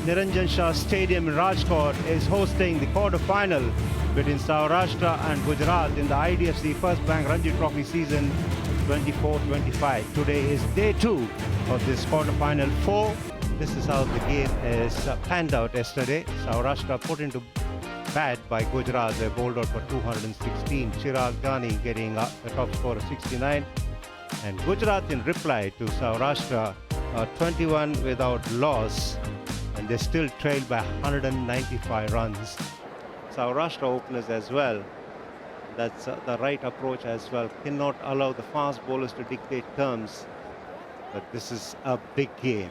Niranjan Shah Stadium in Rajkot is hosting the quarter-final between Saurashtra and Gujarat in the IDFC First Bank Ranji Trophy season 24-25. Today is day 2 of this quarter-final 4. This is how the game is panned out yesterday. Saurashtra put into bat by Gujarat. They bowled out for 216. Chirag Jani getting the top score of 69. And Gujarat in reply to Saurashtra 21 without loss. And they still trailed by 195 runs. Saurashtra openers as well. That's the right approach as well. Cannot allow the fast bowlers to dictate terms. But this is a big game.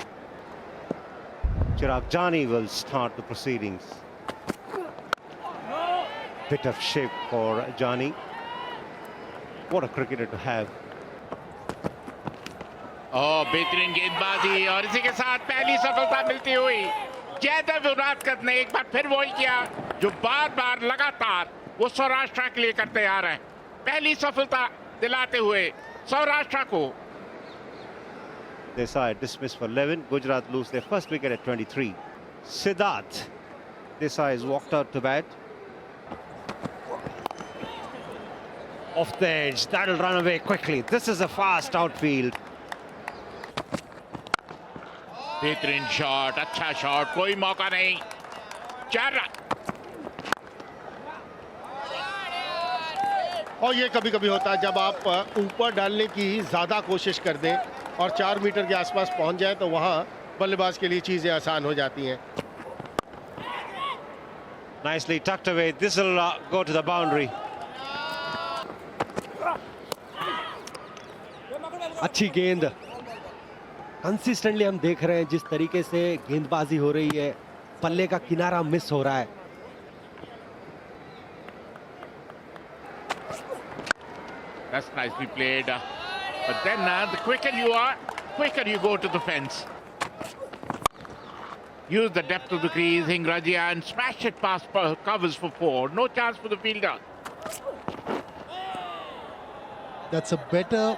Chirag Jani will start the proceedings. Bit of shape for Jani. What a cricketer to have. बेहतरीन गेंदबाजी और इसी के साथ पहली सफलता मिलती हुई जयदेव उनादकर ने एक बार फिर वही किया जो बार-बार लगातार वो सौराष्ट्र के लिए करते आ रहे हैं। पहली सफलता दिलाते हुए सौराष्ट्र को। Desai dismissed for 11. Gujarat lose their first wicket at 23. Siddharth Desai is walked out to bat. Off the edge, that'll run away quickly. This is a fast outfield. बेहतरीन शॉट, अच्छा शॉट, कोई मौका नहीं। 4 रन। और ये कभी कभी होता है जब आप ऊपर डालने की ज्यादा कोशिश कर दें और 4 मीटर के आसपास पहुंच जाए तो वहां बल्लेबाज के लिए चीजें आसान हो जाती हैं। Nicely tucked away. This will go to the boundary. अच्छी गेंद। कंसिस्टेंटली हम देख रहे हैं जिस तरीके से गेंदबाजी हो रही है, पल्ले का किनारा मिस हो रहा है। That's nicely played. But then the quicker you are, quicker you go to the fence. Use the depth of the crease, Hingradia, and smash it past covers for 4. No chance for the fielder. That's a better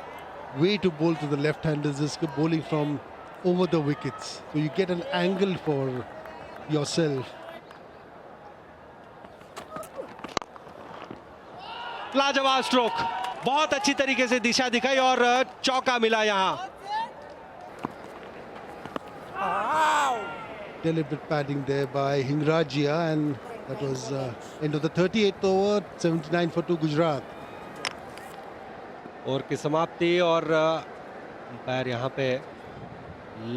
way to bowl to the left-handers, is bowling from over the wickets. So you get an angle for yourself. लाजवाब stroke, बहुत अच्छी तरीके से दिशा दिखाई और चौका मिला यहां। Deliberate padding there by Hingradia, and that was into the 38th over, 79 for 2 Gujarat. और की समाप्ति और अंपायर यहाँ पे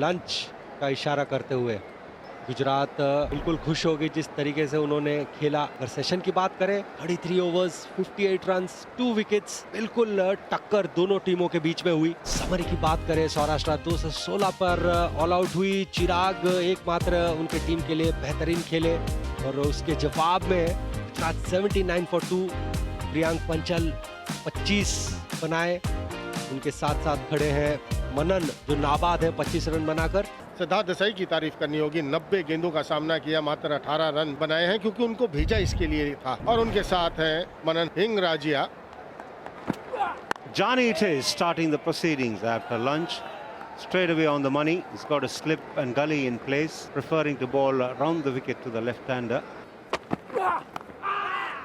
लंच का इशारा करते हुए गुजरात बिल्कुल खुश होगी जिस तरीके से उन्होंने खेला। अगर सेशन की बात करें 33 ओवर्स 58 रन्स 2 विकेट्स, बिल्कुल टक्कर दोनों टीमों के बीच में हुई। समरी की बात करें सौराष्ट्र 216 पर ऑल आउट हुई। चिराग एकमात्र उनके टीम के लिए बेहतरीन खेले और उसके जवाब में गुजरात 79 for 2। प्रियांक पंचल 25 बनाए, उनके साथ साथ खड़े हैं मनन जो नाबाद है 25 रन बनाकर। सिद्धार्थ देसाई की तारीफ करनी होगी, 90 गेंदों का सामना किया, मात्र 18 रन बनाए हैं क्योंकि उनको भेजा इसके लिए था। और उनके साथ हैं मनन हिंगराजिया। Jani it is starting the proceedings after lunch. Straight away on the money. He's got a slip and gully in place, preferring to bowl around the wicket to the left-hander.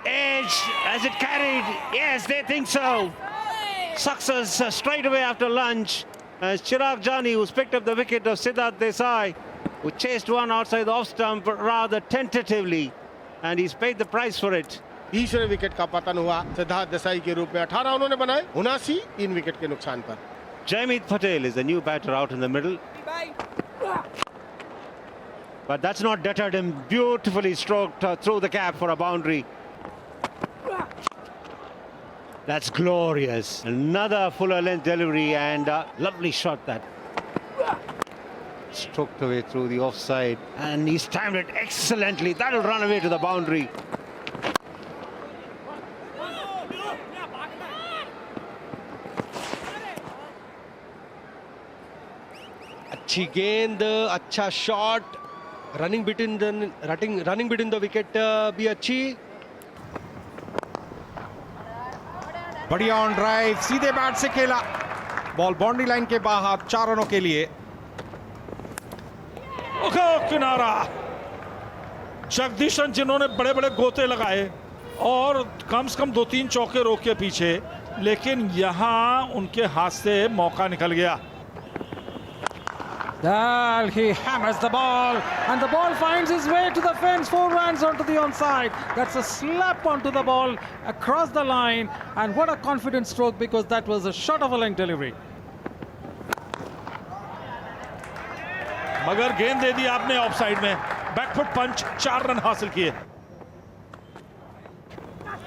Edge, has it carried? Yes, they think so. Success straight away after lunch. As Chirag Jani, who's picked up the wicket of Siddharth Desai, who chased one outside the off stump rather tentatively, and he's paid the price for it. 20वें wicket का पतन हुआ सिद्धार्थ देसाई के रूप में। 18 उन्होंने बनाए, 79 3 wicket के नुकसान पर। Jaimeet Patel is the new batter out in the middle. But that's not deterred him. Beautifully stroked through the gap for a boundary. That's glorious. Another fuller length delivery and lovely shot that. Stroked away through the offside. And he's timed it excellently. That'll run away to the boundary. अच्छी गेंद, अच्छा shot, running between the wicket भी अच्छी। बढ़िया on drive, सीधे bat से खेला, ball boundary line के बाहर 4 रनों के लिए। किनारा जगदीशन जिन्होंने बड़े बड़े गोते लगाए और कम से कम 2-3 चौके रोके पीछे, लेकिन यहां उनके हाथ से मौका निकल गया। Well, he hammers the ball and the ball finds its way to the fence, 4 runs onto the onside. That's a slap onto the ball across the line, and what a confident stroke, because that was a short of a length delivery. मगर गेंद दे दी आपने of side में, back foot पंच, 4 run हासिल किए।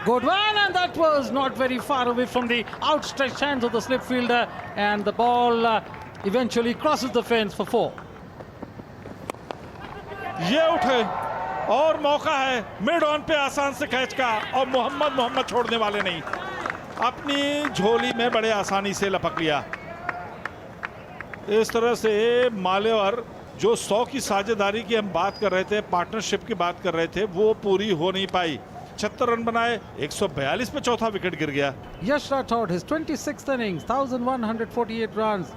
Good one, and that was not very far away from the outstretched hands of the slip fielder, and the ball eventually crosses the fence for 4. ये उठे और मौका है मिड ऑन पे आसान से कैच का, और मोहम्मद छोड़ने वाले नहीं, अपनी झोली में बड़े आसानी से लपक लिया। इस तरह से मालेवर जो 100 की साझेदारी की हम बात कर रहे थे, पार्टनरशिप की बात कर रहे थे, वो पूरी हो नहीं पाई। 76 रन बनाए, 142 पे चौथा विकेट गिर गया। Yash Rathod, his 26th innings, 1148 runs.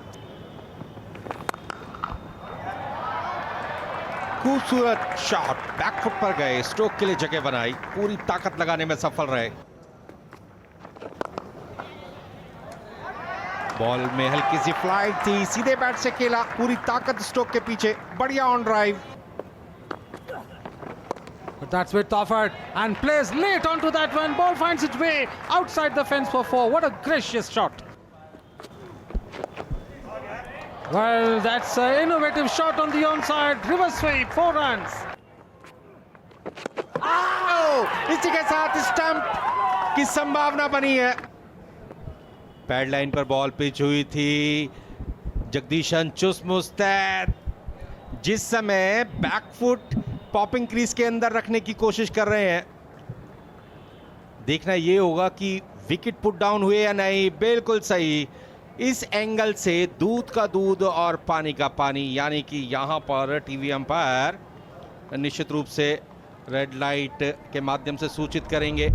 खूबसूरत शॉट, बैकफुट पर गए, स्ट्रोक के लिए जगह बनाई, पूरी ताकत लगाने में सफल रहे। बॉल में हल्की सी फ्लाइट थी, सीधे बैट से खेला, पूरी ताकत स्ट्रोक के पीछे, बढ़िया on drive. But that's with Toffert, and plays late onto that one. Ball finds its way outside the fence for 4. What a gracious shot. Well, that's an innovative shot on the onside. Reverse sweep, 4 runs. इसी के साथ stump की संभावना बनी है। Pad line पर ball pitch हुई थी, जगदीशन चुस्त मुस्तैद, जिस समय बैकफुट पॉपिंग क्रीज के अंदर रखने की कोशिश कर रहे हैं। देखना यह होगा कि विकेट पुट डाउन हुए या नहीं। बिल्कुल सही, इस एंगल से दूध का दूध और पानी का पानी, यानी कि यहां पर टीवी अंपायर निश्चित रूप से रेड लाइट के माध्यम से सूचित करेंगे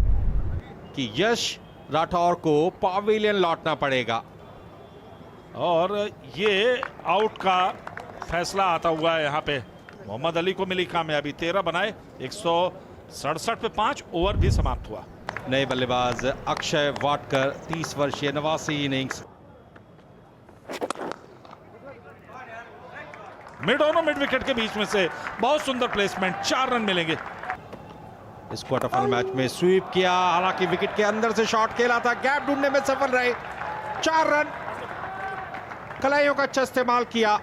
कि यश राठौर को पवेलियन लौटना पड़ेगा। और ये आउट का फैसला आता हुआ है। यहाँ पे मोहम्मद अली को मिली कामयाबी, 13 बनाए, 167 पे 5, ओवर भी समाप्त हुआ। नए बल्लेबाज अक्षय वाटकर, 30 वर्षीय, 89 इनिंग्स। मिड विकेट के बीच में से बहुत सुंदर प्लेसमेंट, 4 रन मिलेंगे। इस क्वार्टर फाइनल मैच में स्वीप किया, हालांकि विकेट के अंदर से शॉट खेला था, गैप ढूंढने में सफल रहे, 4 रन, कलाइयों का अच्छा इस्तेमाल किया।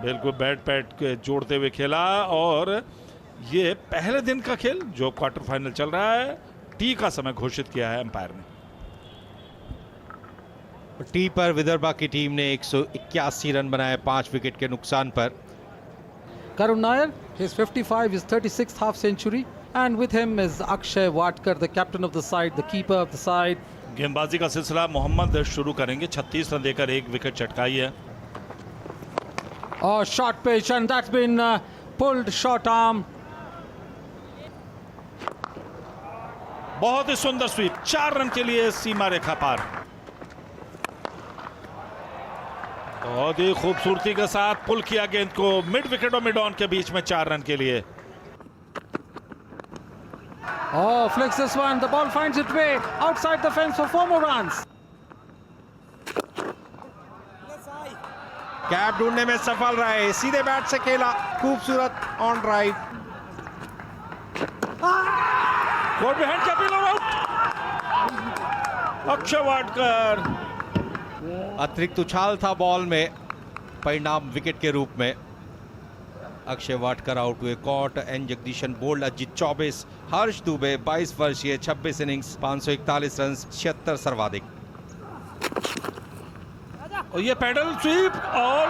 बिल्कुल बैट पैट के जोड़ते हुए खेला, और ये पहले दिन का खेल जो क्वार्टर फाइनल चल रहा है, टी का समय घोषित किया है अंपायर ने। टी पर विदर्भा की टीम ने 181 रन बनाए 5 विकेट के नुकसान पर। Karun Nair, his 55 is 36th half century, and with him is Akshay Watkar, the captain of the side, the keeper of the side. गेंदबाजी का सिलसिला मोहम्मद शुरू करेंगे, 36 रन देकर 1 विकेट चटकाई है। Oh, short pitch, and that's been pulled short arm. बहुत ही सुंदर SVEEP, 4 run के लिए सीमा रेखा पार। बहुत ही खूबसूरती के साथ पुल किया गेंद को मिड विकेट और मिड ऑन के बीच में, 4 रन के लिए। Oh, flicks this one. The ball finds its way outside the fence for 4 more runs. Gap ढूंढने में सफल रहे, सीधे बैट से खेला, खूबसूरत on drive. Caught behind capping out, Akshay Wadkar. अतिरिक्त उछाल था बॉल में, परिणाम विकेट के रूप में। अक्षय वाटकर आउट हुए। Caught, N Jagadeesan bowled, Ajit 24, Harsh Dubey 22 वर्षीय, 26 इनिंग्स, 541 रन, 76 सर्वाधिक। और ये पैडल स्वीप और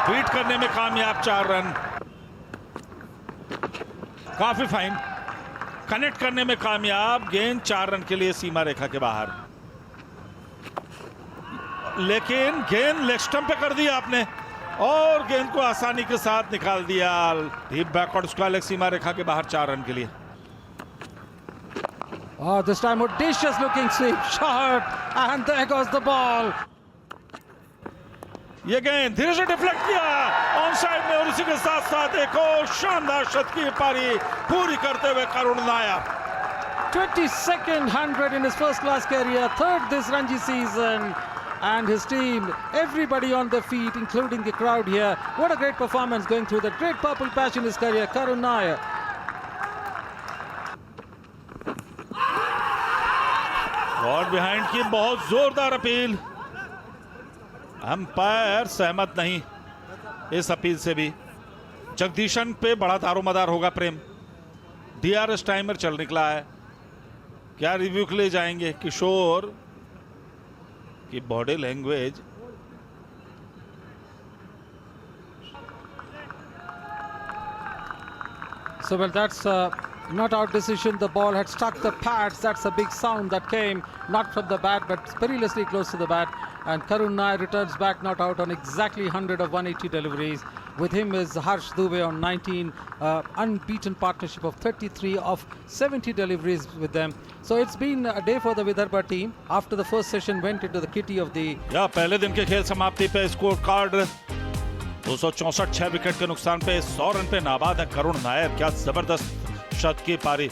बीट करने में कामयाब, 4 रन। काफी फाइन, कनेक्ट करने में कामयाब, गेंद 4 रन के लिए सीमा रेखा के बाहर। लेकिन गेंद लेग स्टंप पे कर दिया आपने, और गेंद को आसानी के साथ निकाल दिया। डीप बैकवर्ड स्क्वायर सीमा रेखा के बाहर, 4 रन के लिए। Oh, this time audacious looking sweep, short, and there goes the ball. ये गेंद धीरे से डिफ्लेक्ट किया ऑन साइड में, और इसी के साथ साथ एक और शानदार शतकीय पारी पूरी करते हुए Karun Nair. 22nd 100 in his first class career, third this Ranji season, and his team, everybody on their feet, including the crowd here. What a great performance, going through the great purple patch in his career, Karun Nair. God behind की बहुत जोरदार appeal, umpire सहमत नहीं इस appeal से भी। जगदीशन पे बड़ा दारोमदार होगा प्रेम। DRS टाइमर चल निकला है, क्या रिव्यू के लिए जाएंगे? किशोर की body language So, well, that's not out decision. The ball had struck the pads. That's a big sound that came, not from the bat, but perilously close to the bat. And Karun Nair returns back not out on exactly 100 of 180 deliveries. With him is Harsh Dubey on 19, unbeaten partnership of 33 of 70 deliveries with them. So it's been a day for the Vidarbha team. After the first session went into the kitty of the... पहले दिन के खेल समाप्ति पे score card 264 6 wicket के नुकसान पे 100 run पे नाबाद है करुण नायर। क्या जबरदस्त शतकीय पारी।